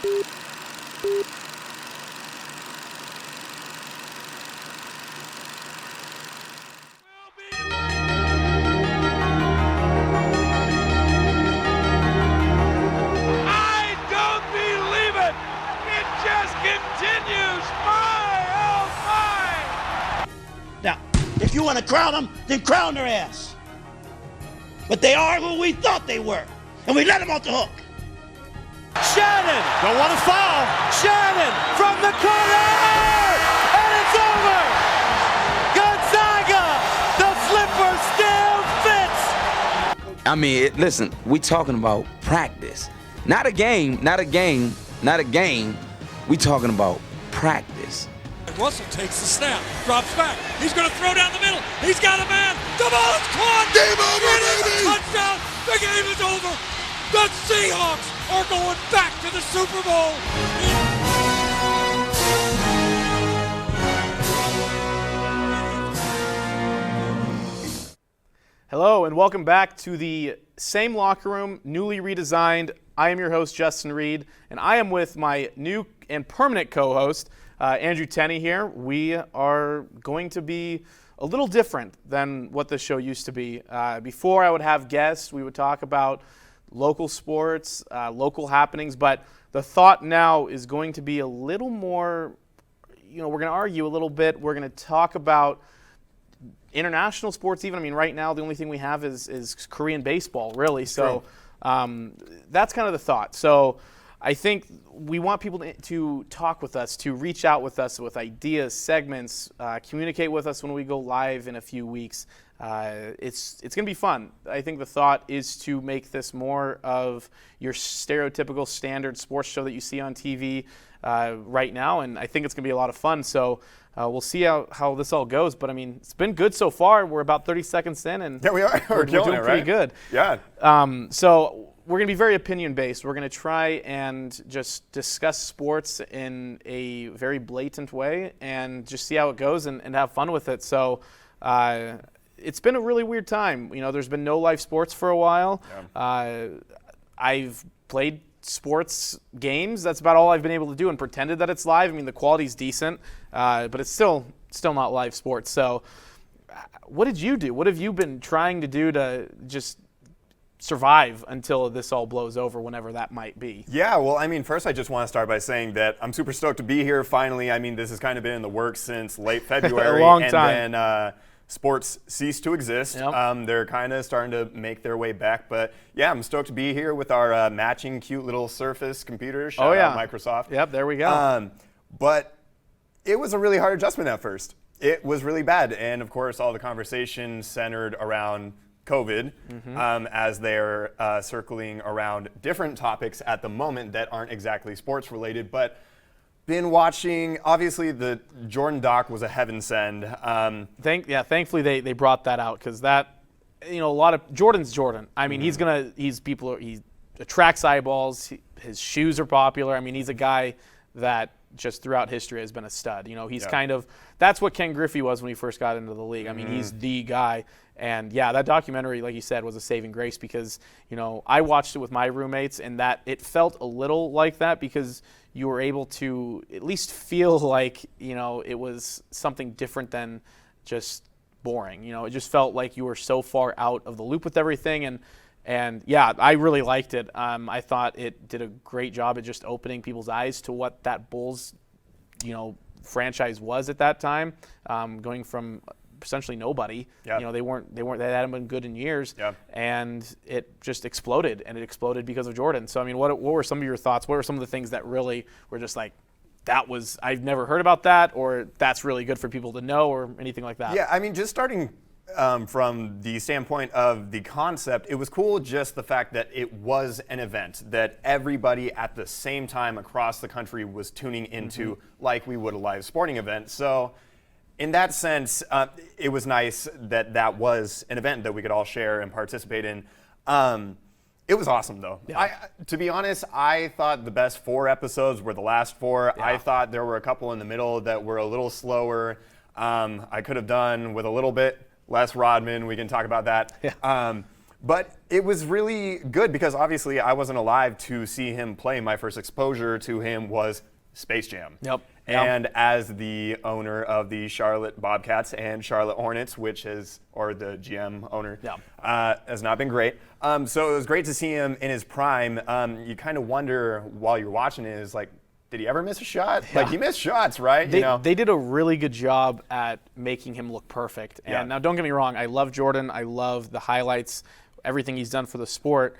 Now, if you want to crown them, then crown their ass. But they are who we thought they were, and we let them off the hook. Shannon! Don't want to foul! Shannon from the corner! And it's over! Gonzaga! The flipper still fits! I mean, listen, we talking about practice. Not a game. We talking about practice. Russell takes the snap, drops back. He's going to throw down the middle. He's got a man. The ball's caught. Game over, baby. Touchdown. The game is over. The Seahawks are going back to the Super Bowl. Hello and welcome back to the same locker room, newly redesigned. I am your host, Justin Reed, and I am with my new and permanent co-host, Andrew Tenney here. We are going to be a little different than what the show used to be. Before I would have guests, we would talk about local sports, local happenings, but the thought now is going to be a little more, we're going to argue a little bit. We're going to talk about international sports even. I mean, right now the only thing we have is Korean baseball, really. So that's kind of the thought. So I think we want people to talk with us, to reach out with us with ideas, segments, communicate with us when we go live in a few weeks. It's going to be fun. I think the thought is to make this more of your stereotypical standard sports show that you see on TV right now, and I think it's going to be a lot of fun. So we'll see how this all goes. But, I mean, it's been good so far. We're about 30 seconds in, and yeah, we are. We're doing it, pretty right? good. Yeah. So we're going to be very opinion-based. We're going to try and just discuss sports in a very blatant way and just see how it goes and have fun with it. So it's been a really weird time. There's been no live sports for a while. Yeah. I've played sports games. That's about all I've been able to do and pretended that it's live. I mean, the quality's decent, but it's still not live sports. So what did you do? What have you been trying to do to just survive until this all blows over, whenever that might be? Yeah, well, I mean, first I just want to start by saying that I'm super stoked to be here finally. I mean, this has kind of been in the works since late February. A long time. And then sports ceased to exist. Yep. They're kind of starting to make their way back. But yeah, I'm stoked to be here with our matching cute little Surface computers. Shout out Microsoft. Yep, there we go. But it was a really hard adjustment at first. It was really bad. And of course, all the conversation centered around COVID, as they're circling around different topics at the moment that aren't exactly sports related. But been watching, obviously the Jordan doc was a heaven send. Thankfully they brought that out, because that, a lot of Jordan's Jordan. I mean, he attracts eyeballs. His shoes are popular. I mean, he's a guy that just throughout history has been a stud. He's kind of, that's what Ken Griffey was when he first got into the league. I mean, he's the guy. And yeah, that documentary, like you said, was a saving grace, because, I watched it with my roommates, and that it felt a little like that, because you were able to at least feel like, it was something different than just boring. It just felt like you were so far out of the loop with everything. And yeah, I really liked it. I thought it did a great job at just opening people's eyes to what that Bulls, franchise was at that time, going from essentially nobody. Yep. They hadn't been good in years. Yep. And it just exploded, and it exploded because of Jordan. So I mean, what were some of your thoughts? What were some of the things that really were just like, I've never heard about that, or that's really good for people to know, or anything like that? Yeah, I mean, just starting from the standpoint of the concept, it was cool just the fact that it was an event that everybody at the same time across the country was tuning into, like we would a live sporting event. So in that sense, it was nice that was an event that we could all share and participate in. It was awesome, though. Yeah. To be honest, I thought the best 4 episodes were the last 4. Yeah. I thought there were a couple in the middle that were a little slower. I could have done with a little bit less Rodman. We can talk about that. Yeah. But it was really good because obviously I wasn't alive to see him play. My first exposure to him was Space Jam. Yep. And as the owner of the Charlotte Bobcats and Charlotte Hornets, or the GM owner, has not been great. So it was great to see him in his prime. You kind of wonder while you're watching it, is like, did he ever miss a shot? Yeah. Like, he missed shots, right? They did a really good job at making him look perfect. And now, don't get me wrong, I love Jordan. I love the highlights, everything he's done for the sport.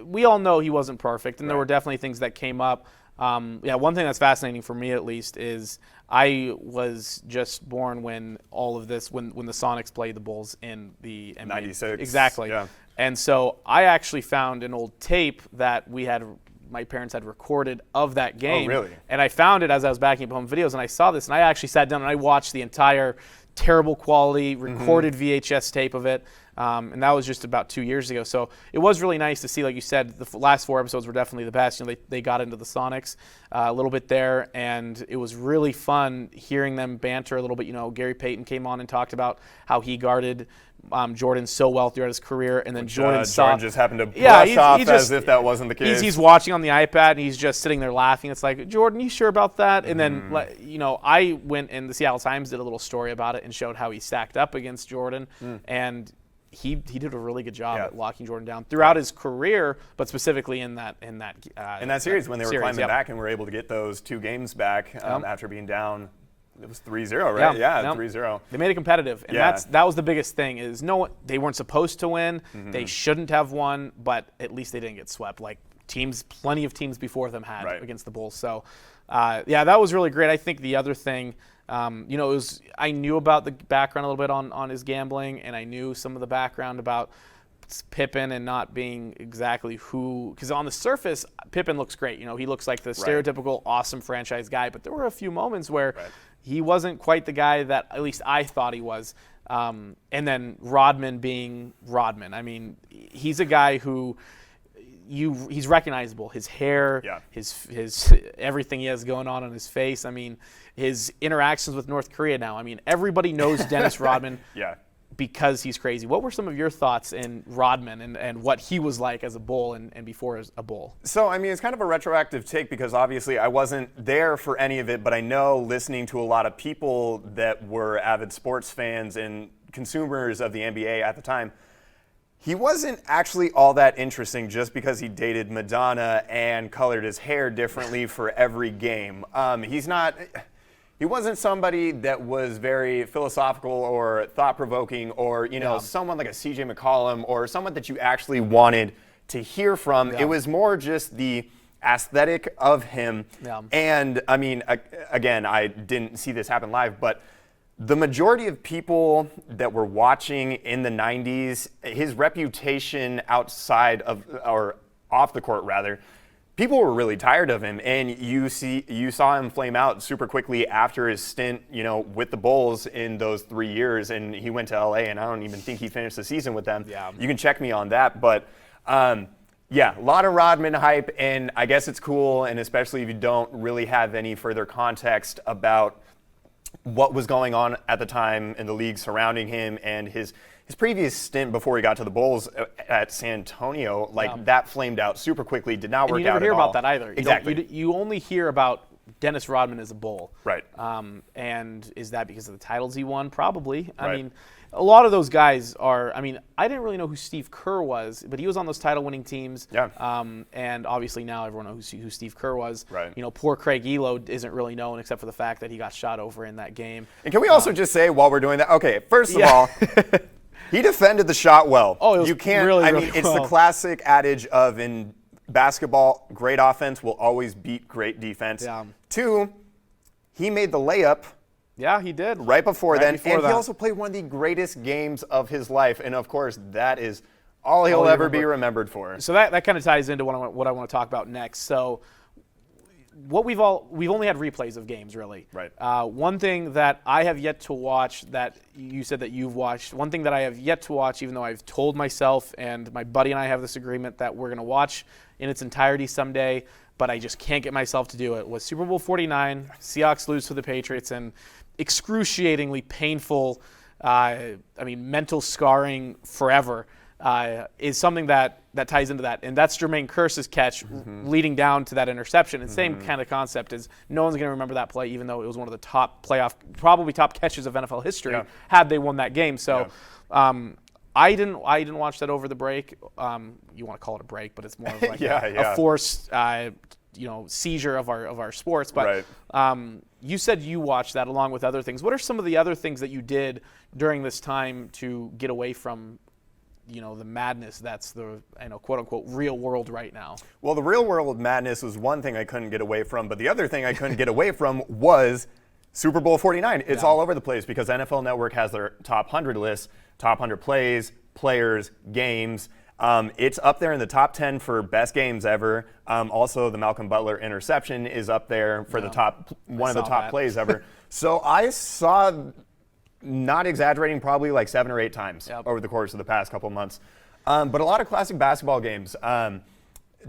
We all know he wasn't perfect, and there were definitely things that came up. One thing that's fascinating for me, at least, is I was just born when all of this, when the Sonics played the Bulls in the NBA. 96. Exactly. Yeah. And so I actually found an old tape that my parents had recorded of that game. Oh, really? And I found it as I was backing up home videos, and I saw this, and I actually sat down and I watched the entire terrible quality recorded VHS tape of it. And that was just about 2 years ago. So it was really nice to see, like you said, the last 4 episodes were definitely the best. They got into the Sonics a little bit there, and it was really fun hearing them banter a little bit. Gary Payton came on and talked about how he guarded Jordan so well throughout his career, and then Jordan just happened to brush off as if that wasn't the case. He's watching on the iPad, and he's just sitting there laughing. It's like, Jordan, you sure about that? And then, I went, and the Seattle Times did a little story about it and showed how he stacked up against Jordan, and he did a really good job at locking Jordan down throughout his career, but specifically in that series when they were climbing back and were able to get those 2 games back after being down. It was 3-0, right? Yeah, 3-0. They made it competitive, and that was the biggest thing. Is they weren't supposed to win. They shouldn't have won, but at least they didn't get swept like plenty of teams before them had against the Bulls. So, that was really great. I think the other thing, I knew about the background a little bit on his gambling, and I knew some of the background about Pippen and not being exactly who, because on the surface, Pippen looks great. He looks like the stereotypical awesome franchise guy, but there were a few moments where he wasn't quite the guy that at least I thought he was. And then Rodman being Rodman. I mean, he's a guy who he's recognizable. His hair, his everything he has going on his face. I mean, his interactions with North Korea now. I mean, everybody knows Dennis Rodman. Because he's crazy. What were some of your thoughts in Rodman and what he was like as a Bull and before as a Bull? So, I mean, it's kind of a retroactive take because obviously I wasn't there for any of it, but I know listening to a lot of people that were avid sports fans and consumers of the NBA at the time, he wasn't actually all that interesting just because he dated Madonna and colored his hair differently for every game. He wasn't somebody that was very philosophical or thought-provoking or, someone like a CJ McCollum or someone that you actually wanted to hear from. It was more just the aesthetic of him. And, I mean, again, I didn't see this happen live, but the majority of people that were watching in the 90s, his reputation outside of, or off the court rather, people were really tired of him, and you saw him flame out super quickly after his stint, with the Bulls in those 3 years, and he went to LA, and I don't even think he finished the season with them. You can check me on that, but a lot of Rodman hype, and I guess it's cool, and especially if you don't really have any further context about what was going on at the time in the league surrounding him and his previous stint before he got to the Bulls at San Antonio, that flamed out super quickly, did not work out at all. And you never hear about that either. Exactly. You only hear about Dennis Rodman as a Bull. Right. And is that because of the titles he won? Probably. I mean, a lot of those guys are, I didn't really know who Steve Kerr was, but he was on those title-winning teams. And obviously now everyone knows who Steve Kerr was. Right. Poor Craig Elo isn't really known except for the fact that he got shot over in that game. And can we also just say while we're doing that, okay, first of all, he defended the shot well. Oh, it was really it's the classic adage of in basketball, great offense will always beat great defense. 2, he made the layup. Yeah, he did. Right before then. He also played one of the greatest games of his life. And, of course, that is all he'll ever be remembered for. So that kind of ties into what I want to talk about next. So we've only had replays of games, really. Right. One thing that I have yet to watch that you said that you've watched, one thing that I have yet to watch, even though I've told myself and my buddy and I have this agreement that we're going to watch in its entirety someday, but I just can't get myself to do it, was Super Bowl 49. Seahawks lose to the Patriots, and excruciatingly painful, mental scarring forever. is something that ties into that. And that's Jermaine Kearse's catch leading down to that interception. And same kind of concept is no one's going to remember that play, even though it was one of the top probably top catches of NFL history had they won that game. So I didn't watch that over the break. You want to call it a break, but it's more of like a forced seizure of our sports. But you said you watched that along with other things. What are some of the other things that you did during this time to get away from the madness that's the quote unquote real world right now? Well, the real world madness was one thing I couldn't get away from, but the other thing I couldn't get away from was Super Bowl 49. It's all over the place because NFL Network has their top 100 list, top 100 plays, players, games. It's up there in the top 10 for best games ever. Also, the Malcolm Butler interception is up there for one of the top plays ever. So I saw, not exaggerating, probably like 7 or 8 times over the course of the past couple months. But a lot of classic basketball games.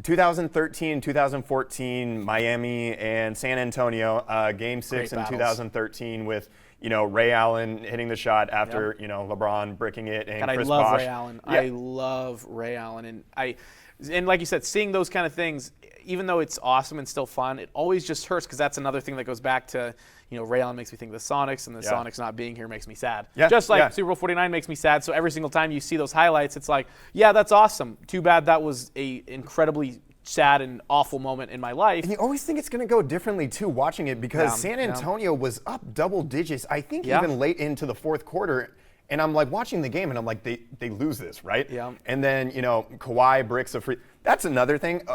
2013, 2014, Miami and San Antonio, Game 6 in 2013 with Ray Allen hitting the shot after LeBron bricking it and Chris Bosh. I love Ray Allen. Yeah. I love Ray Allen, and like you said, seeing those kind of things, even though it's awesome and still fun, it always just hurts because that's another thing that goes back to Ray Allen makes me think of the Sonics, and the Sonics not being here makes me sad. Just like Super Bowl 49 makes me sad. So every single time you see those highlights, it's like, yeah, that's awesome. Too bad that was a incredibly sad and awful moment in my life. And you always think it's going to go differently too watching it because San Antonio was up double digits, I think even late into the fourth quarter. And I'm like watching the game and I'm like, they lose this, right? Yeah. And then, Kawhi bricks a free. That's another thing,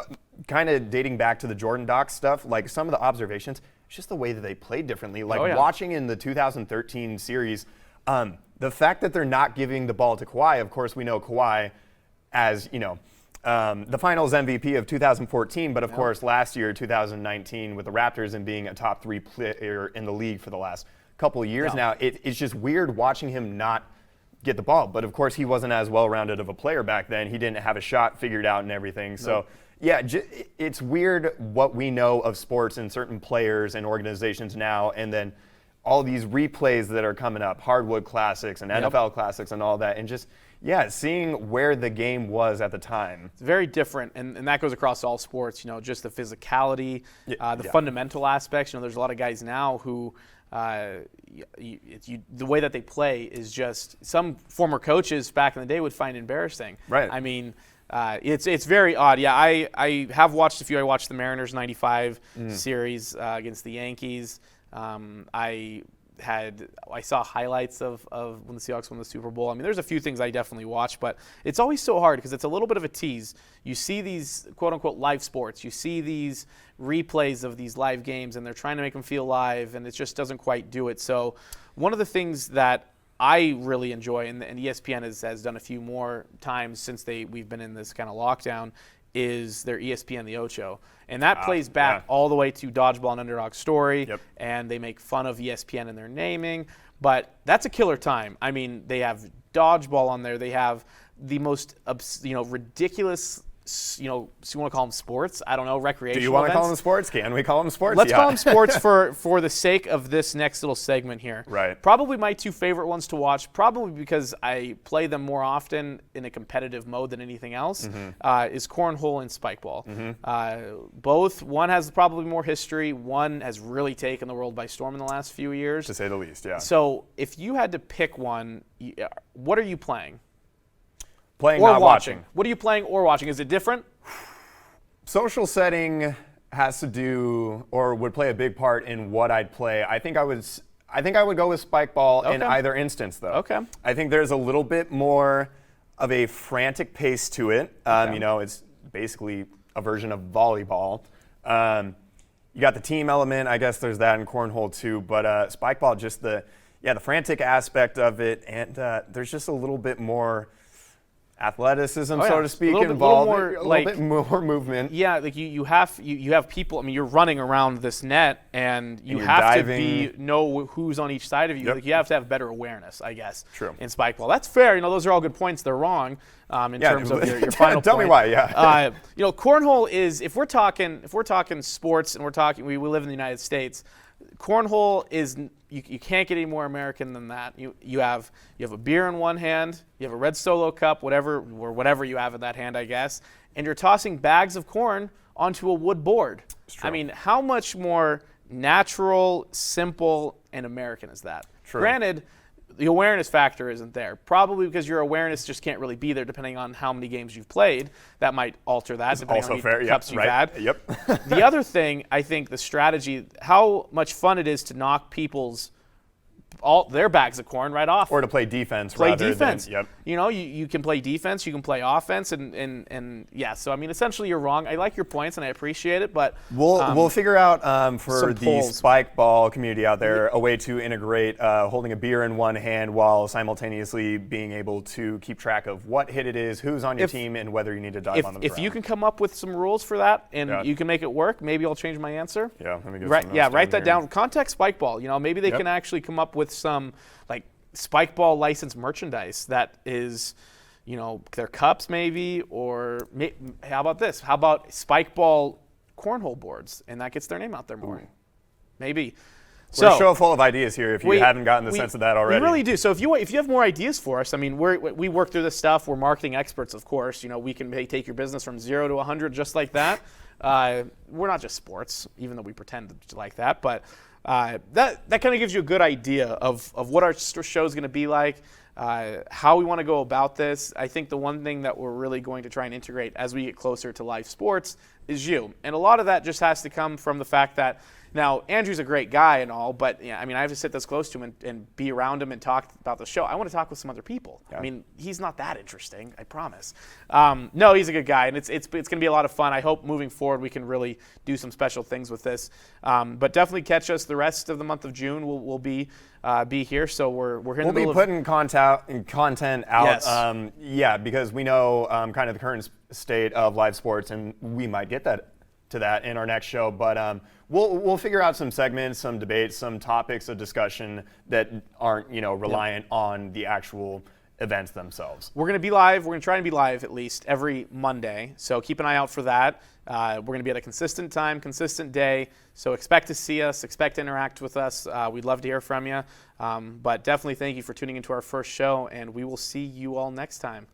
kind of dating back to the Jordan Doc stuff, like some of the observations, it's just the way that they played differently. Like watching in the 2013 series, the fact that they're not giving the ball to Kawhi, of course we know Kawhi as, the finals MVP of 2014, but of course last year, 2019, with the Raptors and being a top 3 player in the league for the last couple of years now, it's just weird watching him not get the ball. But of course, he wasn't as well-rounded of a player back then. He didn't have a shot figured out and everything. So it's weird what we know of sports and certain players and organizations now, and then all these replays that are coming up, Hardwood Classics and NFL Classics and all that, and just seeing where the game was at the time. It's very different, and that goes across all sports, just the physicality, the fundamental aspects. There's a lot of guys now who the way that they play is just, some former coaches back in the day would find embarrassing. Right. I mean, it's very odd. Yeah, I have watched a few. I watched the Mariners 95 series against the Yankees. I saw highlights of when the Seahawks won the Super Bowl. I mean, there's a few things I definitely watched, but it's always so hard because it's a little bit of a tease. You see these quote-unquote live sports. You see these replays of these live games, and they're trying to make them feel live, and it just doesn't quite do it. So one of the things that I really enjoy, and ESPN has done a few more times since we've been in this kind of lockdown, is their ESPN The Ocho. And that plays back all the way to Dodgeball and Underdog Story, and they make fun of ESPN in their naming. But that's a killer time. I mean, they have Dodgeball on there. They have the most ridiculous, so you want to call them sports? I don't know, recreational. Do you want to events? call them sports? Can we call them sports? Let's call them sports for the sake of this next little segment here. Right. Probably my 2 favorite ones to watch, probably because I play them more often in a competitive mode than anything else, is cornhole and spikeball. Both, one has probably more history. One has really taken the world by storm in the last few years. To say the least, yeah. So if you had to pick one, what are you playing? Playing, or not watching. What are you playing or watching? Is it different? Social setting has to do, or would play a big part in what I'd play. I think I would go with spikeball in either instance, though. Okay. I think there's a little bit more of a frantic pace to it. It's basically a version of volleyball. You got the team element. I guess there's that in cornhole too. But spikeball, just the frantic aspect of it, and there's just a little bit more athleticism, so to speak, involved. A little bit more movement. Yeah, like you have people. I mean, you're running around this net, and you have to know who's on each side of you. Like you have to have better awareness, I guess. True. In spikeball, that's fair. Those are all good points. They're wrong in terms of your final. Tell me why. Yeah. Cornhole is, if we're talking sports, and we live in the United States. cornhole is you can't get any more American than that. You have a beer in one hand, you have a red Solo cup, whatever you have in that hand, I guess, and you're tossing bags of corn onto a wood board. I mean, how much more natural, simple, and American is that? True. Granted, the awareness factor isn't there. Probably because your awareness just can't really be there depending on how many games you've played. That might alter that depending on how many cups you've had. Yep. The other thing, I think the strategy, how much fun it is to knock their bags of corn right off. Or to play defense Defense. Yep. You know, you can play defense, you can play offense, and yeah. So I mean, essentially, you're wrong. I like your points and I appreciate it, but we'll figure out for the polls. spike ball community out there a way to integrate holding a beer in one hand while simultaneously being able to keep track of what hit it is, who's on your team, and whether you need to dive on the ground. If you can come up with some rules for that and you can make it work, maybe I'll change my answer. Yeah, let me get write that down. Contact Spike Ball. You know, maybe they can actually come up with some like Spike Ball licensed merchandise that is, you know, their cups maybe, or how about this? How about Spike Ball cornhole boards, and that gets their name out there more. Maybe. We're a show full of ideas here if you haven't gotten the sense of that already. We really do. So if you have more ideas for us, I mean, we work through this stuff. We're marketing experts, of course. You know, we can take your business from 0 to 100 just like that. We're not just sports, even though we pretend to like that. But that kind of gives you a good idea of what our show is going to be like, how we want to go about this. I think the one thing that we're really going to try and integrate as we get closer to live sports is you. And a lot of that just has to come from the fact that, now, Andrew's a great guy and all, but I mean, I have to sit this close to him and be around him and talk about the show. I want to talk with some other people. Yeah. I mean, he's not that interesting, I promise. No, he's a good guy, and it's going to be a lot of fun. I hope moving forward we can really do some special things with this. But definitely catch us the rest of the month of June. We'll be here, so we're in the middle of putting content out. Yes. Because we know kind of the current state of live sports, and we might get to that in our next show, but we'll figure out some segments, some debates, some topics of discussion that aren't reliant on the actual events themselves. We're going to be live. We're going to try and be live at least every Monday, so keep an eye out for that. We're going to be at a consistent time, consistent day, so expect to see us, expect to interact with us. We'd love to hear from you, but definitely thank you for tuning into our first show, and we will see you all next time.